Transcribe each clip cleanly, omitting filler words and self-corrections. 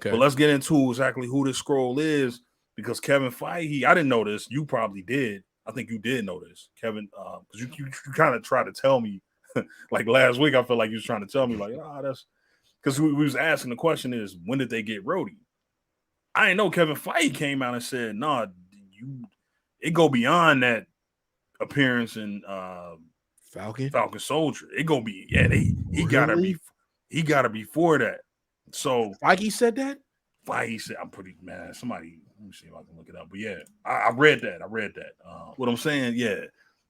Okay. But let's get into exactly who this Skrull is, because Kevin Feige, I didn't know this. You probably did. I think you did know this, Kevin, because you kind of tried to tell me, like last week. I feel like you was trying to tell me, like, that's because we was asking the question is, when did they get Rhodey? I didn't know Kevin Feige came out and said, "Nah, it go beyond that appearance in Falcon Soldier. It go be he gotta be before that." So Feige said that. Feige said, I'm pretty mad. Somebody, let me see if I can look it up. But yeah, I read that. What I'm saying, yeah.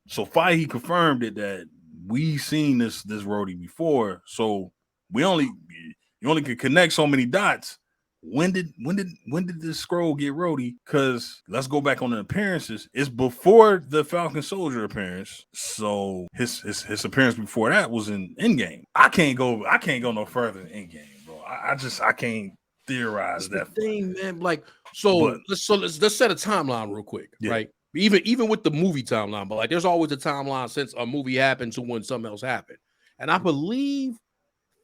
So Feige confirmed it that we seen this Rhodey before. So you only could connect so many dots. When did this Skrull get Rhodey? Because let's go back on the appearances. It's before the Falcon Soldier appearance. So his appearance before that was in Endgame. I can't go no further than Endgame, bro. I can't theorize that thing, man. Like, let's set a timeline real quick, right? Even with the movie timeline, but like there's always a timeline since a movie happened to when something else happened. And I believe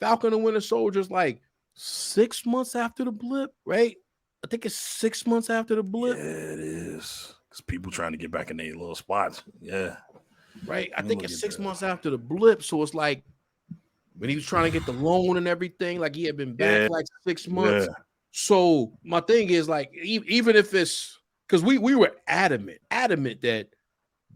Falcon and Winter Soldier's like 6 months after the blip, right? I think it's 6 months after the blip. Yeah, it is. Because people trying to get back in their little spots. Yeah. Right. I think it's 6 months after the blip. So it's like when he was trying to get the loan and everything, like he had been back like 6 months. Yeah. So my thing is like, even if it's because we were adamant that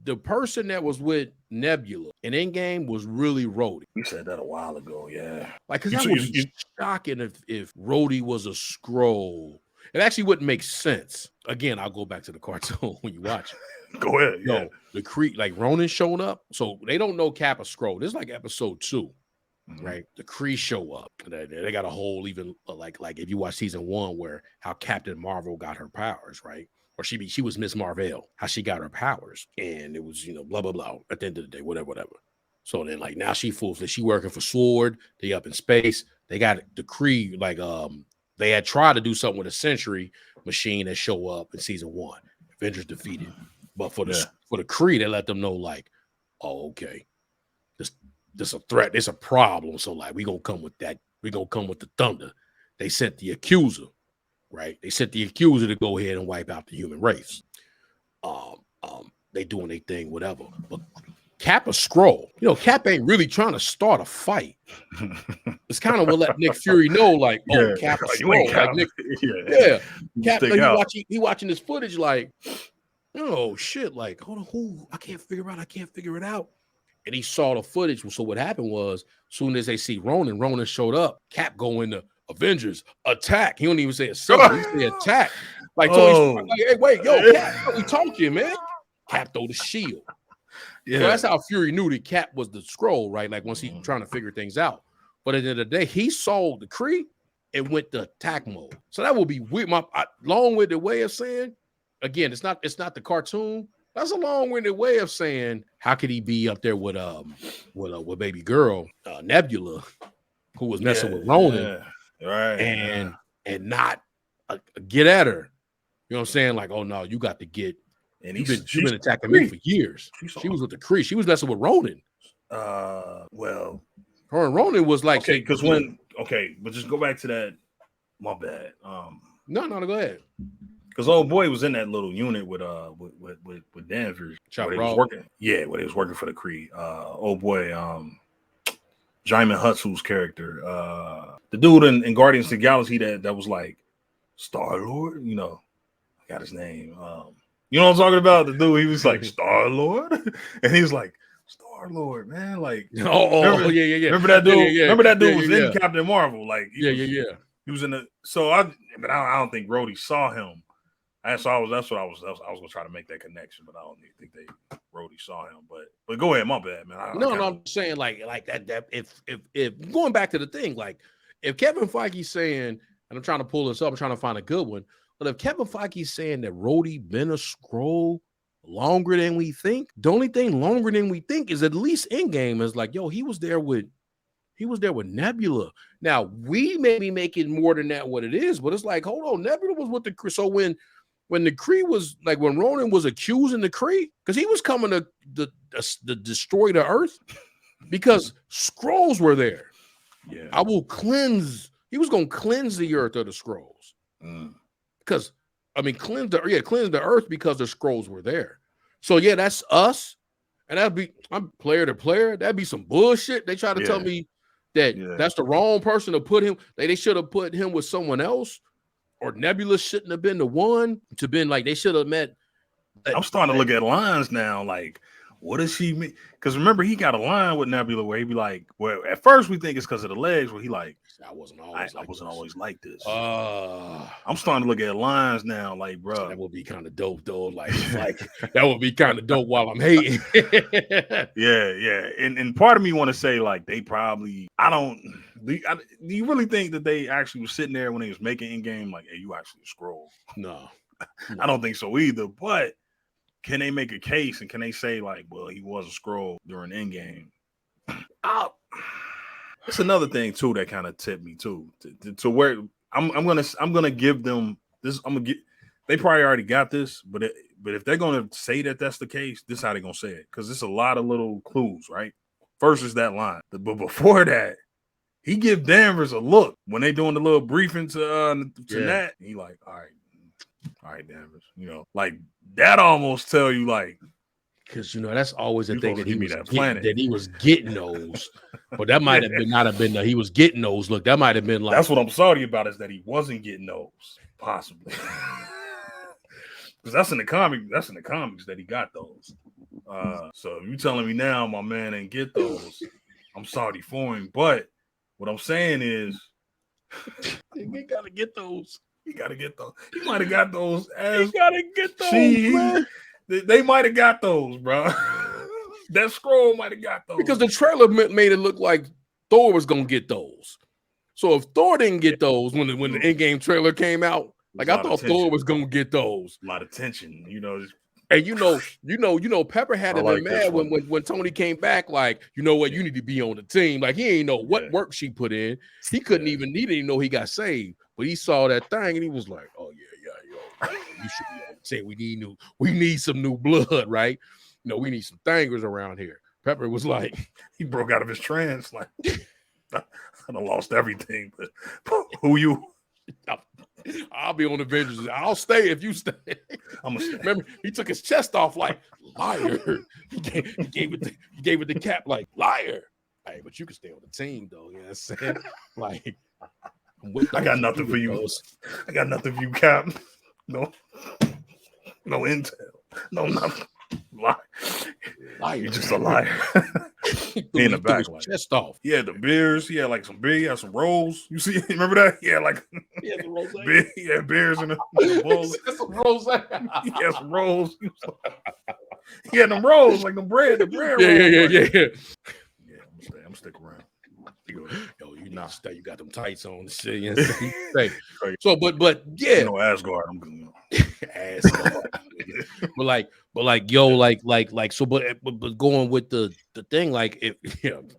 the person that was with Nebula in Endgame was really Rhodey. We said that a while ago, yeah. Like, because that would be shocking if Rhodey was a Skrull. It actually wouldn't make sense. Again, I'll go back to the cartoon when you watch it. Go ahead, yeah. No, the Kree, like Ronan showing up, so they don't know Cap a Skrull. This is like episode 2. Right, the Kree show up. They got a whole even like if you watch season 1 where how Captain Marvel got her powers, right? Or she was Miss Marvel, how she got her powers, and it was blah blah blah. At the end of the day, whatever. So then like now she working for Sword. They up in space. They got the Kree like they had tried to do something with a Sentry machine that show up in season 1. Avengers defeated, but for the Kree they let them know like, oh okay. This a threat. It's a problem. So like we gonna come with that. We gonna come with the thunder. They sent the accuser, right? They sent the accuser to go ahead and wipe out the human race. They doing their thing, whatever. But Cap a Skrull. Cap ain't really trying to start a fight. It's kind of what let Nick Fury know, like, oh, Cap a Skrull. Like Nick, Cap, like, he watching this footage, like, oh shit, like, hold on, who? I can't figure it out. And he saw the footage. So what happened was, as soon as they see Ronan showed up. Cap go into Avengers attack. He don't even say assemble. He say attack. Like, like, hey, wait, yo, Cap, we talking, man. Cap throw the shield. Yeah, so that's how Fury knew that Cap was the Skrull, right? Like once he trying to figure things out. But at the end of the day, he saw the Kree and went to attack mode. So that would be weird. My long-winded way of saying, again, it's not the cartoon. That's a long-winded way of saying how could he be up there with baby girl Nebula, who was messing with Ronan, right? And not get at her. You know what I'm saying? Like, oh no, you got to get. And you've been attacking me for years. She was with the Kree. She was messing with Ronan. Well, her and Ronan was like but just go back to that. My bad. No, go ahead. Because old boy was in that little unit with Danvers. Where he was working. Yeah, where he was working for the Kree. Old boy, Jaimin Hutsu's character. The dude in Guardians of the Galaxy that was like Star-Lord, I got his name. You know what I'm talking about? The dude, he was like Star-Lord. And he was like, Star-Lord, man. Like, yeah. Remember that dude? Remember that dude was in Captain Marvel. Like, He was in the I don't think Rhodey saw him. That's what I was gonna try to make that connection, but I don't even think Rhodey saw him. But go ahead, my bad, man. I'm saying like that if going back to the thing, like if Kevin Feige's saying, and I'm trying to pull this up, I'm trying to find a good one, but if Kevin Feige's saying that Rhodey been a Skrull longer than we think, the only thing longer than we think is at least Endgame is like, yo, he was there with Nebula. Now we may be making more than that what it is, but it's like, hold on, Nebula was with the Kree. So when the Kree was like, when Ronan was accusing the Kree, because he was coming to destroy the Earth, because Skrulls were there. Yeah, I will cleanse. He was going to cleanse the Earth of the Skrulls. Because I mean, cleanse the earth because the scrolls were there. So yeah, that's us. And that'd be I'm player to player. That'd be some bullshit. They try to tell me that that's the wrong person to put him. They should have put him with someone else, or Nebula shouldn't have been the one to been like they should have met. I'm starting to look at lines now. Like, what does she mean? Because remember, he got a line with Nebula where he be like, well, at first we think it's because of the legs, where he like, I wasn't always like this. I'm starting to look at lines now, like, bro, that would be kind of dope, though. Like that would be kind of dope while I'm hating. yeah. And part of me want to say, like, they probably, do you really think that they actually was sitting there when they was making Endgame, like, hey, you actually Skrull? No. I don't think so either, but can they make a case and can they say, like, well, he was a Skrull during Endgame? It's another thing too that kind of tipped me too to where I'm gonna give them this. They probably already got this, but if they're gonna say that that's the case, this is how they're gonna say it, because it's a lot of little clues, right? First is that line, but before that, he give Danvers a look when they doing the little briefing to Nat. He like, all right, Danvers, like that almost tell you, like, because that's always a thing that he was getting those, but that might have been not have been he was getting those. Look, that might have been like, that's what I'm sorry about, is that he wasn't getting those, possibly, because that's in the comic. That's in the comics that he got those. So if you telling me now my man ain't get those, I'm sorry for him. But what I'm saying is, he gotta get those. He gotta get those. He might have got those. He gotta get those, man. They might have got those, bro. That Skrull might have got those, because the trailer made it look like Thor was gonna get those. So if Thor didn't get those when the Endgame trailer came out, like, I thought Thor was gonna get those. A lot of tension, And Pepper had to be mad when Tony came back. Like, you know what, you need to be on the team. Like, he ain't know what work she put in. He couldn't even. He didn't know he got saved, but he saw that thing and he was like, "Oh yeah, you should be on the team. We need some new blood, right? We need some thangers around here." Pepper was like, he broke out of his trance, like, I done lost everything. But who you? I'll be on the Avengers. I'll stay if you stay. I'm gonna stay. Remember, he took his chest off like, liar. He gave it the Cap like, liar. Hey, but you can stay on the team though. You know what I'm saying? Like, I got nothing for you. I got nothing for you, Cap. No intel. No nothing. Liar. You're just a liar. He in the back, like, chest off. Yeah, the beers. He had like some beer. He had some rolls. You see? Remember that? Yeah, like he had beers in the bowls. Some rolls. He had some rolls. He had them rolls, like the bread. The bread. Yeah. Yeah, I'm gonna stick around. Yo, you not stay. You got them tights on. Shit. So, but yeah, Asgard. I'm gonna Asgard. but going with the thing, like, if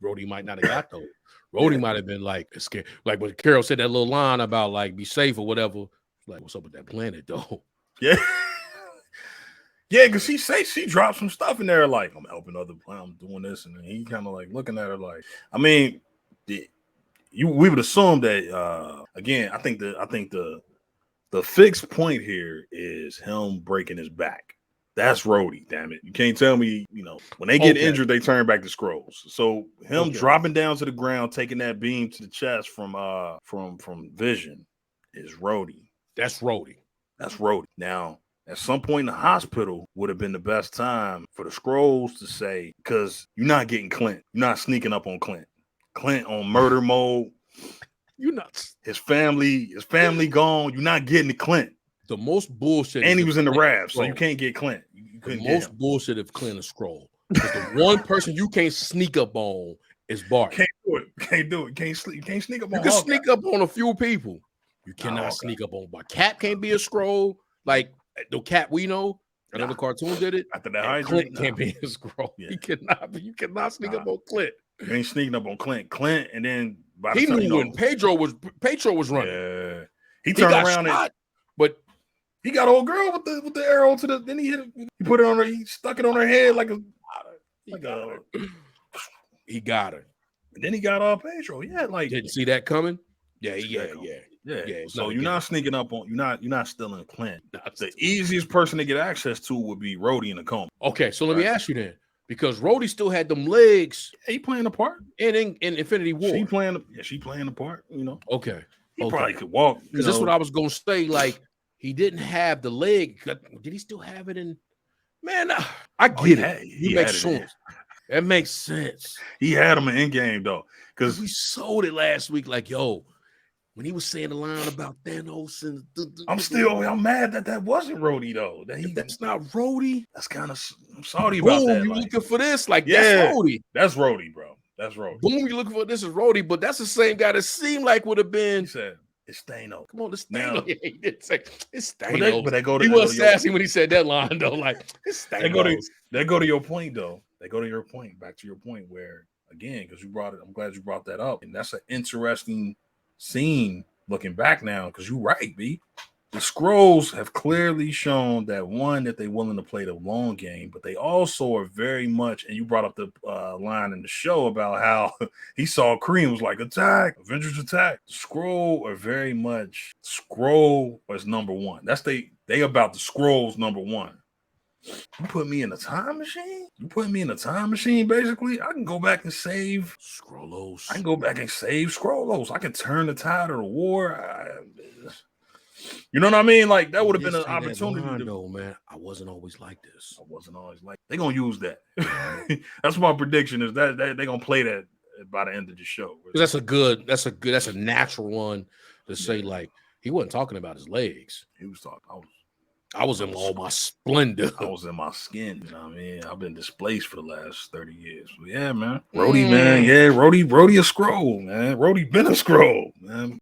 Rhodey might not have got those. Rhodey might have been like scared. Like when Carol said that little line about like be safe or whatever. Like, what's up with that planet though? Yeah. Yeah, because she dropped some stuff in there, like, I'm helping other planets, I'm doing this, and then he kind of like looking at her like, I mean, we would assume that again, I think the fixed point here is him breaking his back. That's Rhodey, damn it. You can't tell me, when they get injured, they turn back to Skrulls. So him dropping down to the ground, taking that beam to the chest from Vision is Rhodey. That's Rhodey. Now, at some point in the hospital would have been the best time for the Skrulls to say, because you're not getting Clint. You're not sneaking up on Clint. Clint on murder mode. You're nuts. His family gone. You're not getting the Clint. The most bullshit. And he was in the Rab, so you can't get Clint. You couldn't get him. Bullshit if Clint is Skrull. The one person you can't sneak up on is Bart. Can't do it. Can't sneak up on. You can sneak up on a few people. You cannot sneak up on. But Cap can't be a Skrull. Like the Cap we know. Another cartoon did it. After that, Clint can't be a Skrull. Yeah. He cannot. You cannot sneak up on Clint. You ain't sneaking up on Clint, and then he knew when Pedro was running. Yeah, he turned around but he got old girl with the arrow to the. Then he hit it. He put it on her. He stuck it on her head like a. He got her. And then he got Pedro. Yeah, like didn't see that coming. Yeah. It's So not a you're gimmick. not sneaking up on you're not stealing Clint. Not The still. easiest person to get access to would be Rhodey in the coma. Okay, so let me Right. ask you then, because Rhodey still had them legs He playing a part. in Infinity War. She playing the part, you know. Okay. He probably could walk. Because that's what I was gonna say. Like, he didn't have the leg. Did he still have it in? Man, I get it. He makes sense. That makes sense. He had him in Endgame though, Because because we sold it last week. Like, yo, when he was saying the line about Thanos and I'm mad that wasn't Rhodey though. That's not Rhodey. That's kind of I'm sorry Boom, about that. you Like, looking for this? Like, yeah, that's Rhodey. That's Rhodey, bro. That's Rhodey. Boom, you looking for this is Rhodey, but that's the same guy that seemed like would have been. He said it's Thanos. Come on, it's Now- Thanos. He didn't say it's Thanos. But they go to He was sassy when he said that line though. Like, it's Thanos. They go to your point though. They go to your point. Back to your point where again, because you brought it. I'm glad you brought that up, and that's an interesting scene looking back now. Because you're right, B. The Skrulls have clearly shown that one, that they're willing to play the long game, but they also are very much, and you brought up the line in the show about how he saw Kree and was like, attack, Avengers attack. The Skrull are very much, Skrull is number one. That's they about the Skrulls number one. You put me in a time machine? You put me in a time machine, basically? I can go back and save Skrullos. I can go back and save Skrullos. I can turn the tide of the war. You know what I mean? Like, that would have been an opportunity. Though, man, I wasn't always like this. They're gonna use that. That's my prediction. Is that they're gonna play that by the end of the show. That's a natural one to say. Like, he wasn't talking about his legs. He was talking. I was in all my splendor. I was in my skin. You know what I mean? I've been displaced for the last 30 years. But yeah, man. Rhodey, man. Yeah, Rhodey a Skrull, man. Rhodey been a Skrull, man.